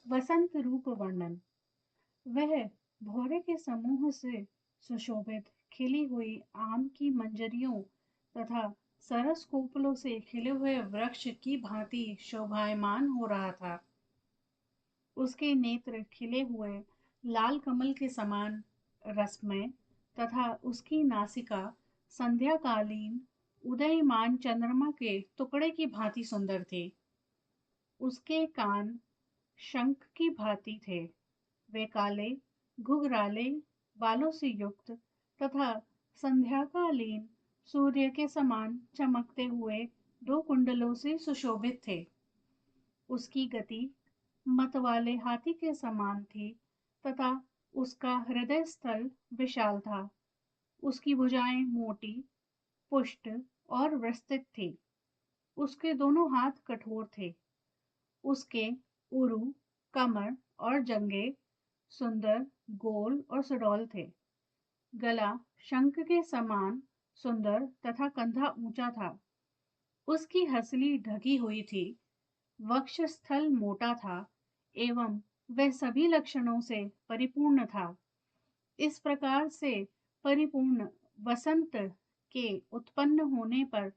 वसंत रूप वर्णन। वह भौरे के समूह से सुशोभित खिली हुई आम की मंजरियों तथा सरस कोपलों से खिले हुए वृक्ष की भांति शोभायमान हो रहा था। उसके नेत्र खिले हुए लाल कमल के समान रसमय तथा उसकी नासिका संध्याकालीन उदयमान चंद्रमा के टुकड़े की भांति सुंदर थी। उसके कान शंख की भांति थे। वे काले घुघराले बालों से युक्त तथा संध्याकालीन सूर्य के समान चमकते हुए दो कुंडलों से सुशोभित थे। उसकी गति मतवाले हाथी के समान थी तथा उसका हृदय स्थल विशाल था। उसकी भुजाएं मोटी, पुष्ट और विस्तृत थी। उसके दोनों हाथ कठोर थे। उसके उरु, कमर और जंघे सुंदर, गोल और सुडौल थे। गला शंख के समान सुंदर तथा कंधा ऊंचा था। उसकी हंसली ढकी हुई थी। वक्षस्थल मोटा था एवं वह सभी लक्षणों से परिपूर्ण था। इस प्रकार से परिपूर्ण वसंत के उत्पन्न होने पर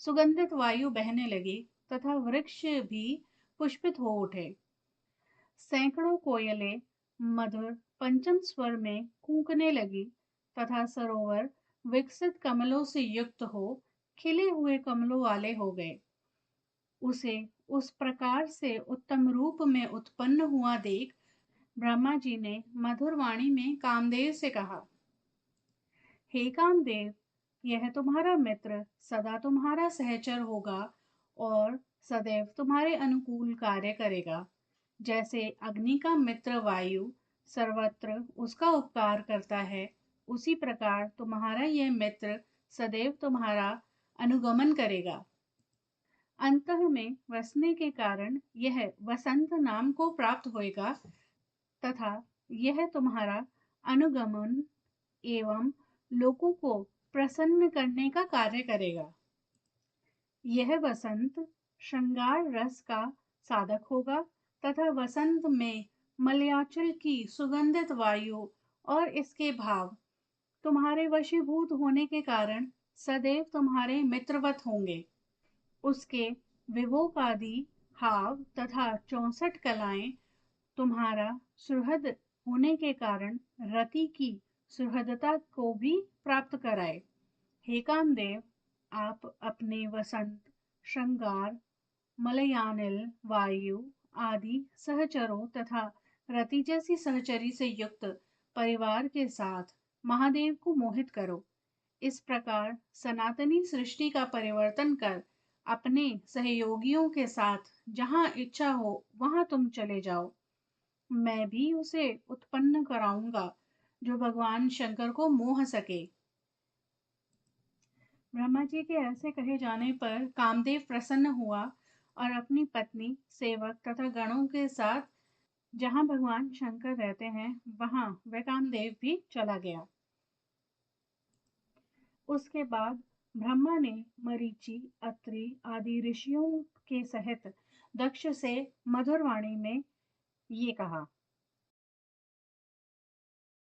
सुगंधित वायु बहने लगी तथा वृक्ष भी पुष्पित हो उठे। सैकड़ों कोयलें मधुर पंचम स्वर में कूकने लगी तथा सरोवर विकसित कमलों से युक्त हो खिले हुए कमलों वाले हो गए। उसे उस प्रकार से उत्तम रूप में उत्पन्न हुआ देख ब्रह्मा जी ने मधुर वाणी में कामदेव से कहा, हे कामदेव, यह तुम्हारा मित्र सदा तुम्हारा सहचर होगा और सदैव तुम्हारे अनुकूल कार्य करेगा। जैसे अग्नि का मित्र वायु सर्वत्र उसका उपकार करता है, उसी प्रकार तुम्हारा यह मित्र सदैव तुम्हारा अनुगमन करेगा। अंतः में वसने के कारण यह वसंत नाम को प्राप्त होएगा तथा यह तुम्हारा अनुगमन एवं लोगों को प्रसन्न करने का कार्य करेगा। यह वसंत श्रृंगार रस का साधक होगा तथा वसंत में मलयाचल की सुगंधित वायु और इसके भाव तुम्हारे वशीभूत होने के कारण सदैव तुम्हारे मित्रवत होंगे। उसके विभोगादि हाव तथा 64 कलाएं तुम्हारा सुहृद होने के कारण रति की सुहृदता को भी प्राप्त कराए। हे कामदेव, आप अपने वसंत, श्रृंगार, मलयानिल, वायु आदि सहचरों तथा रति जैसी सहचरी से युक्त परिवार के साथ महादेव को मोहित करो। इस प्रकार सनातनी सृष्टि का परिवर्तन कर अपने सहयोगियों के साथ जहां इच्छा हो वहां तुम चले जाओ। मैं भी उसे उत्पन्न कराऊंगा जो भगवान शंकर को मोह सके। ब्रह्मा जी के ऐसे कहे जाने पर कामदेव प्रसन्न हुआ और अपनी पत्नी, सेवक तथा गणों के साथ जहां भगवान शंकर रहते हैं वहां वह कामदेव भी चला गया। उसके बाद ब्रह्मा ने मरीचि, अत्रि आदि ऋषियों के सहित दक्ष से मधुर वाणी में ये कहा,